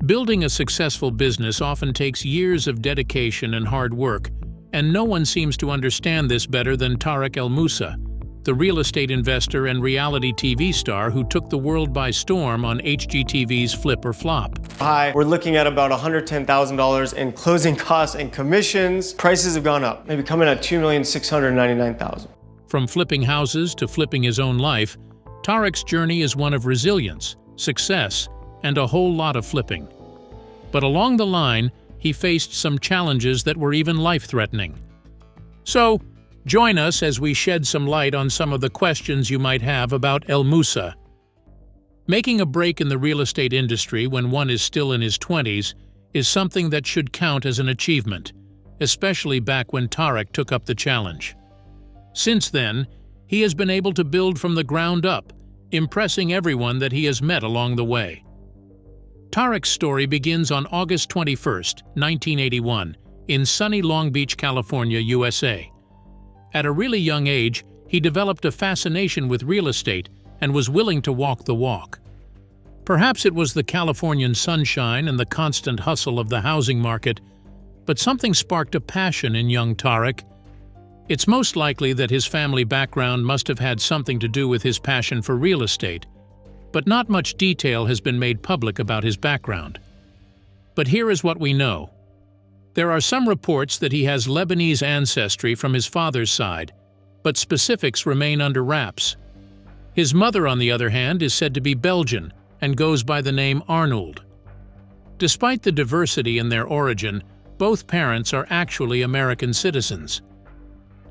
Building a successful business often takes years of dedication and hard work, and no one seems to understand this better than Tarek El Moussa, the real estate investor and reality TV star who took the world by storm on HGTV's Flip or Flop. Hi, we're looking at about $110,000 in closing costs and commissions. Prices have gone up, maybe coming at $2,699,000. From flipping houses to flipping his own life, Tarek's journey is one of resilience, success, and a whole lot of flipping. But along the line, he faced some challenges that were even life-threatening. So, join us as we shed some light on some of the questions you might have about El Moussa. Making a break in the real estate industry when one is still in his 20s is something that should count as an achievement, especially back when Tarek took up the challenge. Since then, he has been able to build from the ground up, impressing everyone that he has met along the way. Tarek's story begins on August 21, 1981, in sunny Long Beach, California, USA. At a really young age, he developed a fascination with real estate and was willing to walk the walk. Perhaps it was the Californian sunshine and the constant hustle of the housing market, but something sparked a passion in young Tarek. It's most likely that his family background must have had something to do with his passion for real estate, but not much detail has been made public about his background. But here is what we know. There are some reports that he has Lebanese ancestry from his father's side, but specifics remain under wraps. His mother, on the other hand, is said to be Belgian and goes by the name Arnold. Despite the diversity in their origin, both parents are actually American citizens.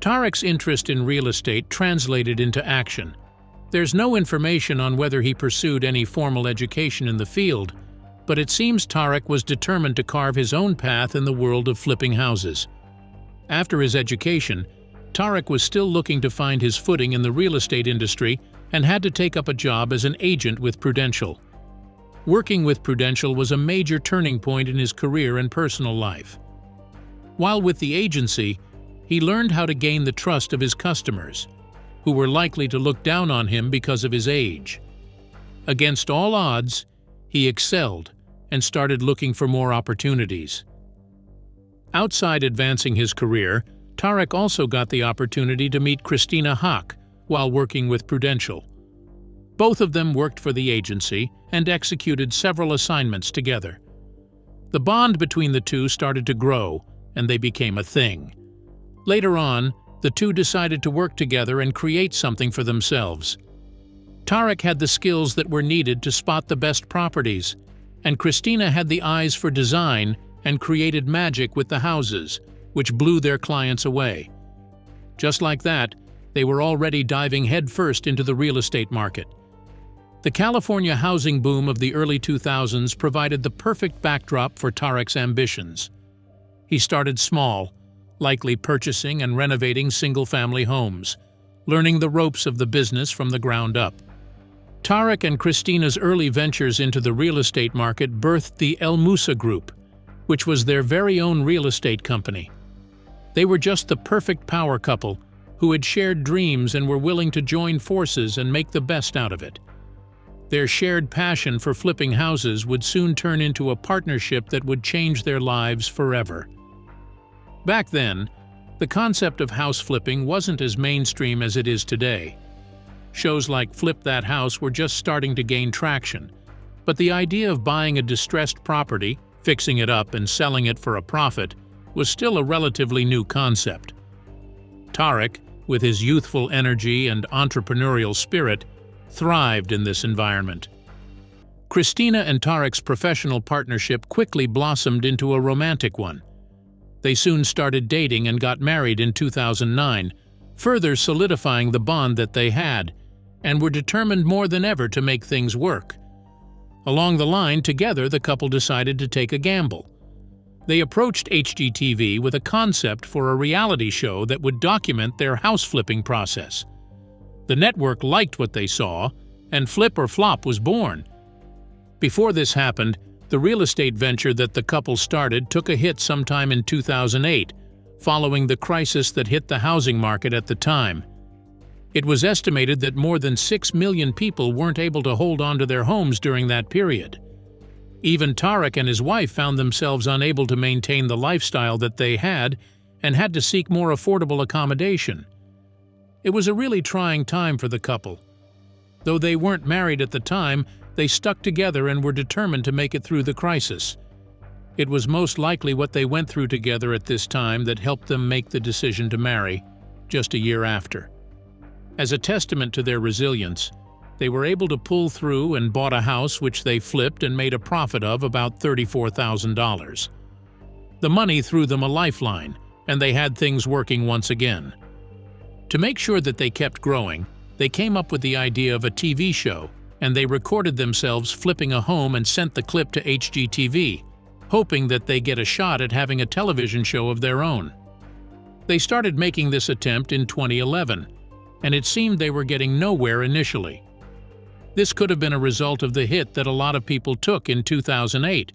Tarek's interest in real estate translated into action. There's no information on whether he pursued any formal education in the field, but it seems Tarek was determined to carve his own path in the world of flipping houses. After his education, Tarek was still looking to find his footing in the real estate industry and had to take up a job as an agent with Prudential. Working with Prudential was a major turning point in his career and personal life. While with the agency, he learned how to gain the trust of his customers, who were likely to look down on him because of his age. Against all odds, he excelled and started looking for more opportunities. Outside advancing his career, Tarek also got the opportunity to meet Christina while working with Prudential. Both of them worked for the agency and executed several assignments together. The bond between the two started to grow, and they became a thing. Later on, the two decided to work together and create something for themselves. Tarek had the skills that were needed to spot the best properties, and Christina had the eyes for design and created magic with the houses, which blew their clients away. Just like that, they were already diving headfirst into the real estate market. The California housing boom of the early 2000s provided the perfect backdrop for Tarek's ambitions. He started small, likely purchasing and renovating single-family homes, learning the ropes of the business from the ground up. Tarek and Christina's early ventures into the real estate market birthed the El Moussa Group, which was their very own real estate company. They were just the perfect power couple who had shared dreams and were willing to join forces and make the best out of it. Their shared passion for flipping houses would soon turn into a partnership that would change their lives forever. Back then, the concept of house flipping wasn't as mainstream as it is today. Shows like Flip That House were just starting to gain traction, but the idea of buying a distressed property, fixing it up, and selling it for a profit was still a relatively new concept. Tarek, with his youthful energy and entrepreneurial spirit, thrived in this environment. Christina and Tarek's professional partnership quickly blossomed into a romantic one. They soon started dating and got married in 2009, further solidifying the bond that they had, and were determined more than ever to make things work. Along the line, together, the couple decided to take a gamble. They approached HGTV with a concept for a reality show that would document their house flipping process. The network liked what they saw, and Flip or Flop was born. Before this happened, the real estate venture that the couple started took a hit sometime in 2008, following the crisis that hit the housing market at the time. It was estimated that more than 6 million people weren't able to hold on to their homes during that period. Even Tarek and his wife found themselves unable to maintain the lifestyle that they had and had to seek more affordable accommodation. It was a really trying time for the couple. Though they weren't married at the time, they stuck together and were determined to make it through the crisis. It was most likely what they went through together at this time that helped them make the decision to marry, just a year after. As a testament to their resilience, they were able to pull through and bought a house which they flipped and made a profit of about $34,000. The money threw them a lifeline, and they had things working once again. To make sure that they kept growing, they came up with the idea of a TV show, and they recorded themselves flipping a home and sent the clip to HGTV, hoping that they get a shot at having a television show of their own. They started making this attempt in 2011, and it seemed they were getting nowhere initially. This could have been a result of the hit that a lot of people took in 2008,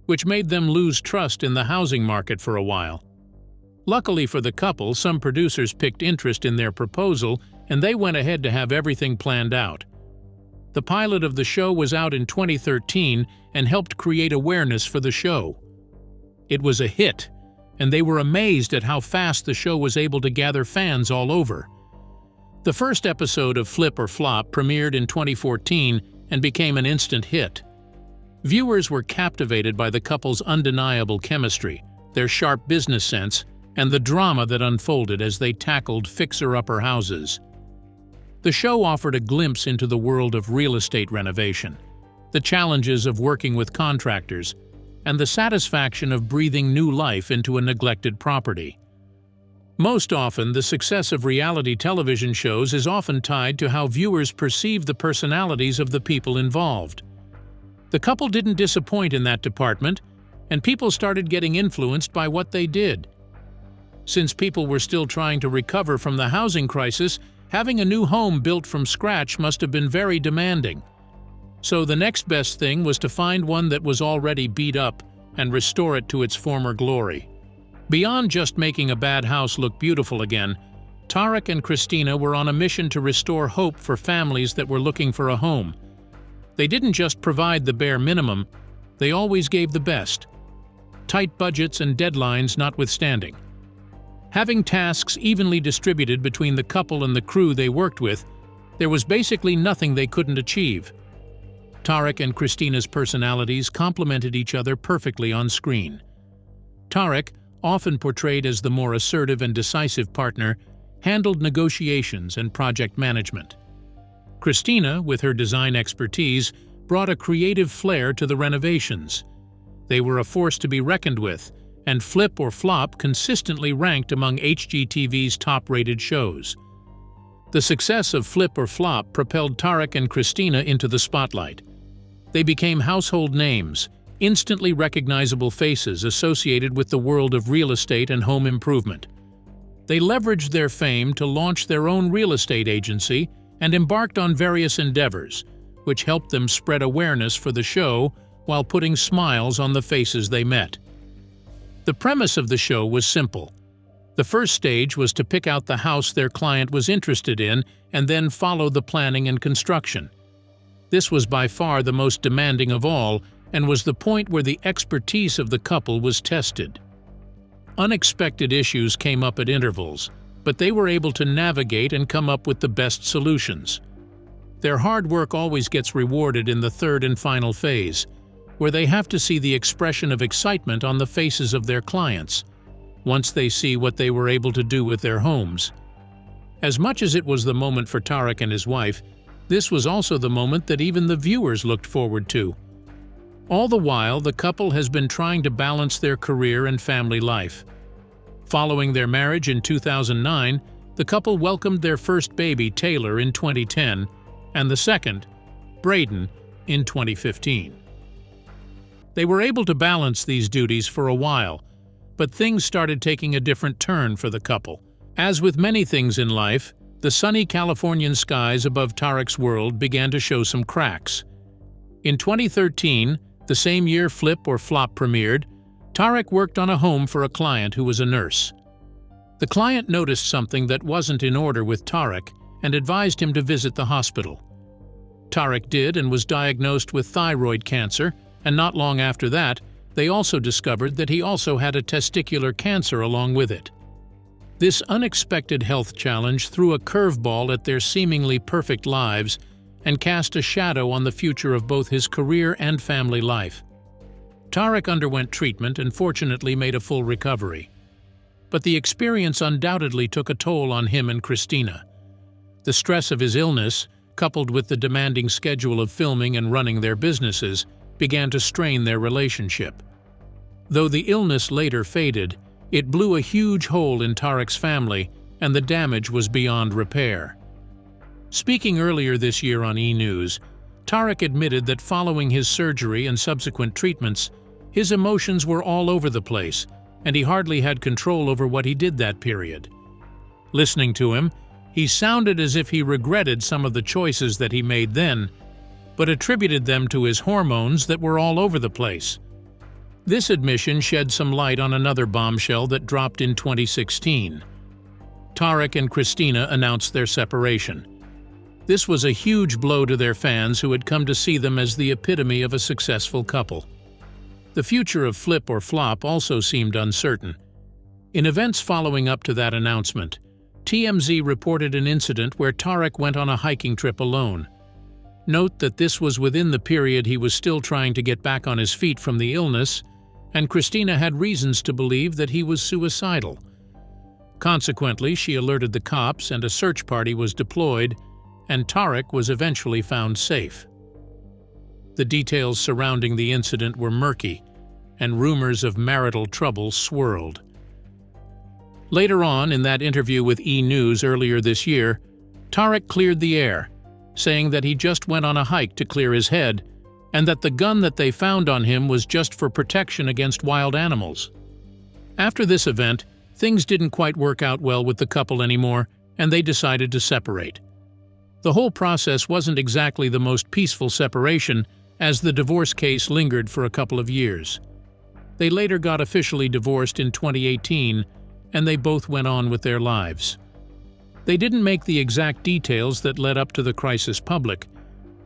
which made them lose trust in the housing market for a while. Luckily for the couple, some producers picked interest in their proposal, and they went ahead to have everything planned out. The pilot of the show was out in 2013 and helped create awareness for the show. It was a hit, and they were amazed at how fast the show was able to gather fans all over. The first episode of Flip or Flop premiered in 2014 and became an instant hit. Viewers were captivated by the couple's undeniable chemistry, their sharp business sense, and the drama that unfolded as they tackled fixer-upper houses. The show offered a glimpse into the world of real estate renovation, the challenges of working with contractors, and the satisfaction of breathing new life into a neglected property. Most often, the success of reality television shows is often tied to how viewers perceive the personalities of the people involved. The couple didn't disappoint in that department, and people started getting influenced by what they did. Since people were still trying to recover from the housing crisis, having a new home built from scratch must have been very demanding. So the next best thing was to find one that was already beat up and restore it to its former glory. Beyond just making a bad house look beautiful again, Tarek and Christina were on a mission to restore hope for families that were looking for a home. They didn't just provide the bare minimum, they always gave the best. Tight budgets and deadlines notwithstanding. Having tasks evenly distributed between the couple and the crew they worked with, there was basically nothing they couldn't achieve. Tarek and Christina's personalities complemented each other perfectly on screen. Tarek, often portrayed as the more assertive and decisive partner, handled negotiations and project management. Christina, with her design expertise, brought a creative flair to the renovations. They were a force to be reckoned with, and Flip or Flop consistently ranked among HGTV's top-rated shows. The success of Flip or Flop propelled Tarek and Christina into the spotlight. They became household names, instantly recognizable faces associated with the world of real estate and home improvement. They leveraged their fame to launch their own real estate agency and embarked on various endeavors, which helped them spread awareness for the show while putting smiles on the faces they met. The premise of the show was simple. The first stage was to pick out the house their client was interested in and then follow the planning and construction. This was by far the most demanding of all, and was the point where the expertise of the couple was tested. Unexpected issues came up at intervals, but they were able to navigate and come up with the best solutions. Their hard work always gets rewarded in the third and final phase, where they have to see the expression of excitement on the faces of their clients, once they see what they were able to do with their homes. As much as it was the moment for Tarek and his wife, this was also the moment that even the viewers looked forward to. All the while, the couple has been trying to balance their career and family life. Following their marriage in 2009, the couple welcomed their first baby, Taylor, in 2010, and the second, Braden, in 2015. They were able to balance these duties for a while, but things started taking a different turn for the couple. As with many things in life, the sunny Californian skies above Tarek's world began to show some cracks. In 2013, the same year Flip or Flop premiered, Tarek worked on a home for a client who was a nurse. The client noticed something that wasn't in order with Tarek and advised him to visit the hospital. Tarek did and was diagnosed with thyroid cancer, and not long after that, they also discovered that he also had a testicular cancer along with it. This unexpected health challenge threw a curveball at their seemingly perfect lives and cast a shadow on the future of both his career and family life. Tarek underwent treatment and fortunately made a full recovery. But the experience undoubtedly took a toll on him and Christina. The stress of his illness, coupled with the demanding schedule of filming and running their businesses, began to strain their relationship. Though the illness later faded, it blew a huge hole in Tarek's family, and the damage was beyond repair. Speaking earlier this year on E! News, Tarek admitted that following his surgery and subsequent treatments, his emotions were all over the place, and he hardly had control over what he did that period. Listening to him, he sounded as if he regretted some of the choices that he made then, but attributed them to his hormones that were all over the place. This admission shed some light on another bombshell that dropped in 2016. Tarek and Christina announced their separation. This was a huge blow to their fans who had come to see them as the epitome of a successful couple. The future of Flip or Flop also seemed uncertain. In events following up to that announcement, TMZ reported an incident where Tarek went on a hiking trip alone. Note that this was within the period he was still trying to get back on his feet from the illness, and Christina had reasons to believe that he was suicidal. Consequently, she alerted the cops and a search party was deployed, and Tarek was eventually found safe. The details surrounding the incident were murky, and rumors of marital trouble swirled. Later on, in that interview with E! News earlier this year, Tarek cleared the air, saying that he just went on a hike to clear his head, and that the gun that they found on him was just for protection against wild animals. After this event, things didn't quite work out well with the couple anymore, and they decided to separate. The whole process wasn't exactly the most peaceful separation, as the divorce case lingered for a couple of years. They later got officially divorced in 2018, and they both went on with their lives. They didn't make the exact details that led up to the crisis public,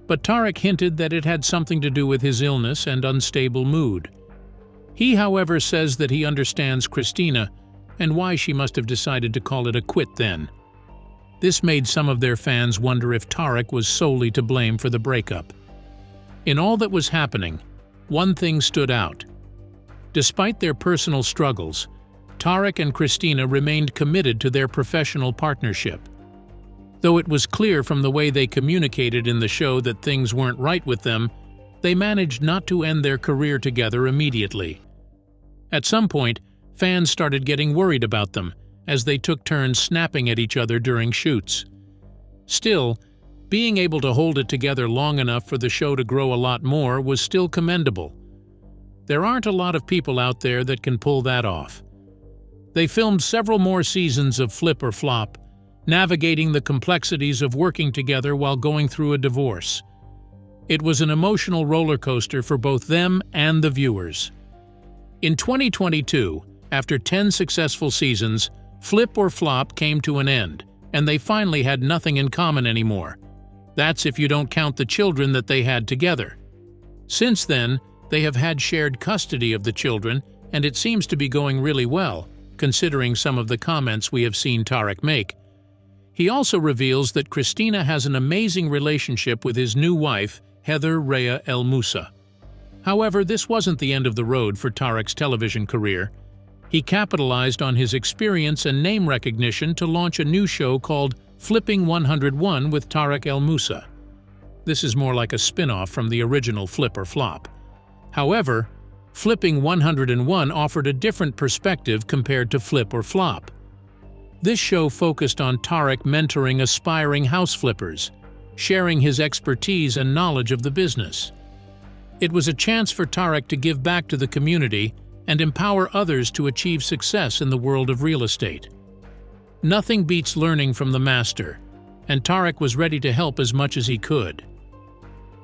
but Tarek hinted that it had something to do with his illness and unstable mood. He, however, says that he understands Christina and why she must have decided to call it a quit then. This made some of their fans wonder if Tarek was solely to blame for the breakup. In all that was happening, one thing stood out. Despite their personal struggles, Tarek and Christina remained committed to their professional partnership. Though it was clear from the way they communicated in the show that things weren't right with them, they managed not to end their career together immediately. At some point, fans started getting worried about them, as they took turns snapping at each other during shoots. Still, being able to hold it together long enough for the show to grow a lot more was still commendable. There aren't a lot of people out there that can pull that off. They filmed several more seasons of Flip or Flop, navigating the complexities of working together while going through a divorce. It was an emotional roller coaster for both them and the viewers. In 2022, after 10 successful seasons, Flip or Flop came to an end, and they finally had nothing in common anymore. That's if you don't count the children that they had together. Since then, they have had shared custody of the children, and it seems to be going really well, considering some of the comments we have seen Tarek make. He also reveals that Christina has an amazing relationship with his new wife, Tarek El Moussa. However, this wasn't the end of the road for Tarek's television career. He capitalized on his experience and name recognition to launch a new show called Flipping 101 with Tarek El Moussa. This is more like a spin-off from the original Flip or Flop. However, Flipping 101 offered a different perspective compared to Flip or Flop. This show focused on Tarek mentoring aspiring house flippers, sharing his expertise and knowledge of the business. It was a chance for Tarek to give back to the community and empower others to achieve success in the world of real estate. Nothing beats learning from the master, and Tarek was ready to help as much as he could.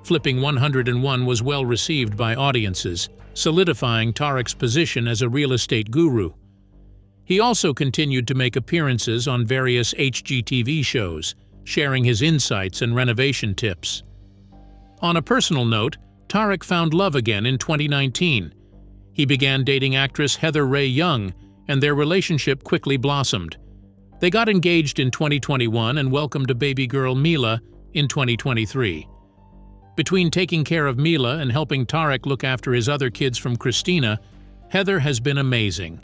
Flipping 101 was well received by audiences, solidifying Tarek's position as a real estate guru. He also continued to make appearances on various HGTV shows, sharing his insights and renovation tips. On a personal note, Tarek found love again in 2019. He began dating actress Heather Rae Young, and their relationship quickly blossomed. They got engaged in 2021 and welcomed a baby girl, Mila, in 2023. Between taking care of Mila and helping Tarek look after his other kids from Christina, Heather has been amazing.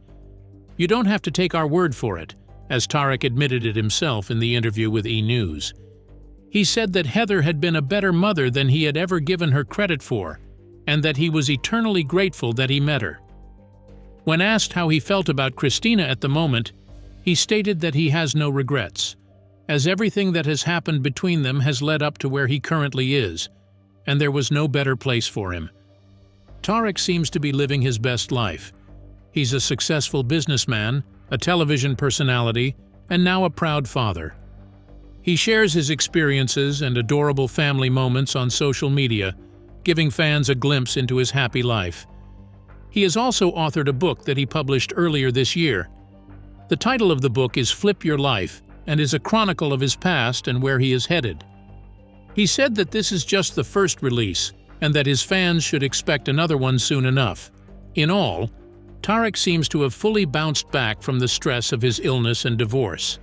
You don't have to take our word for it, as Tarek admitted it himself in the interview with E! News. He said that Heather had been a better mother than he had ever given her credit for, and that he was eternally grateful that he met her. When asked how he felt about Christina at the moment, he stated that he has no regrets, as everything that has happened between them has led up to where he currently is, and there was no better place for him. Tarek seems to be living his best life. He's a successful businessman, a television personality, and now a proud father. He shares his experiences and adorable family moments on social media, giving fans a glimpse into his happy life. He has also authored a book that he published earlier this year. The title of the book is Flip Your Life and is a chronicle of his past and where he is headed. He said that this is just the first release and that his fans should expect another one soon enough. In all, Tarek seems to have fully bounced back from the stress of his illness and divorce.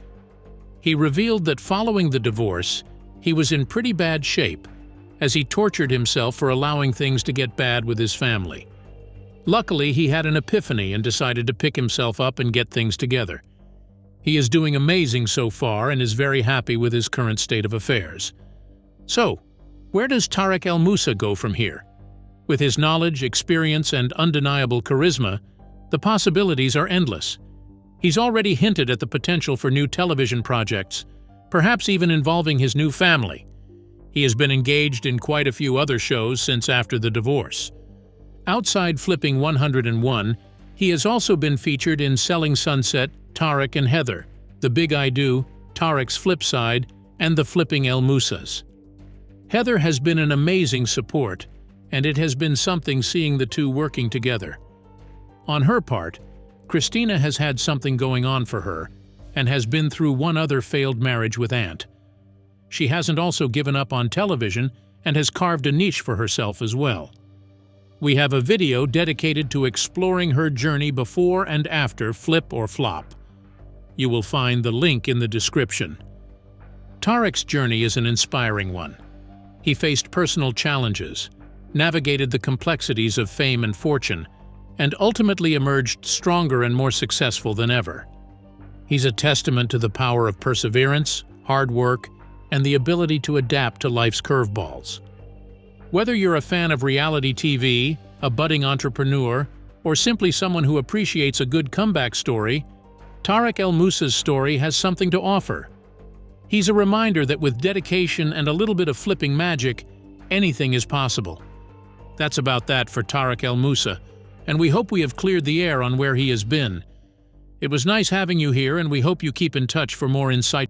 He revealed that following the divorce, he was in pretty bad shape, as he tortured himself for allowing things to get bad with his family. Luckily, he had an epiphany and decided to pick himself up and get things together. He is doing amazing so far and is very happy with his current state of affairs. So, where does Tarek El Moussa go from here? With his knowledge, experience, and undeniable charisma, the possibilities are endless. He's already hinted at the potential for new television projects, perhaps even involving his new family. He has been engaged in quite a few other shows since after the divorce. Outside Flipping 101, he has also been featured in Selling Sunset, Tarek and Heather, The Big I Do, Tarek's Flip Side, and The Flipping El Moussas. Heather has been an amazing support, and it has been something seeing the two working together. On her part, Christina has had something going on for her and has been through one other failed marriage with Ant. She hasn't also given up on television and has carved a niche for herself as well. We have a video dedicated to exploring her journey before and after Flip or Flop. You will find the link in the description. Tarek's journey is an inspiring one. He faced personal challenges, navigated the complexities of fame and fortune, and ultimately emerged stronger and more successful than ever. He's a testament to the power of perseverance, hard work, and the ability to adapt to life's curveballs. Whether you're a fan of reality TV, a budding entrepreneur, or simply someone who appreciates a good comeback story, Tarek El Moussa's story has something to offer. He's a reminder that with dedication and a little bit of flipping magic, anything is possible. That's about that for Tarek El Moussa, and we hope we have cleared the air on where he has been. It was nice having you here, and we hope you keep in touch for more insight.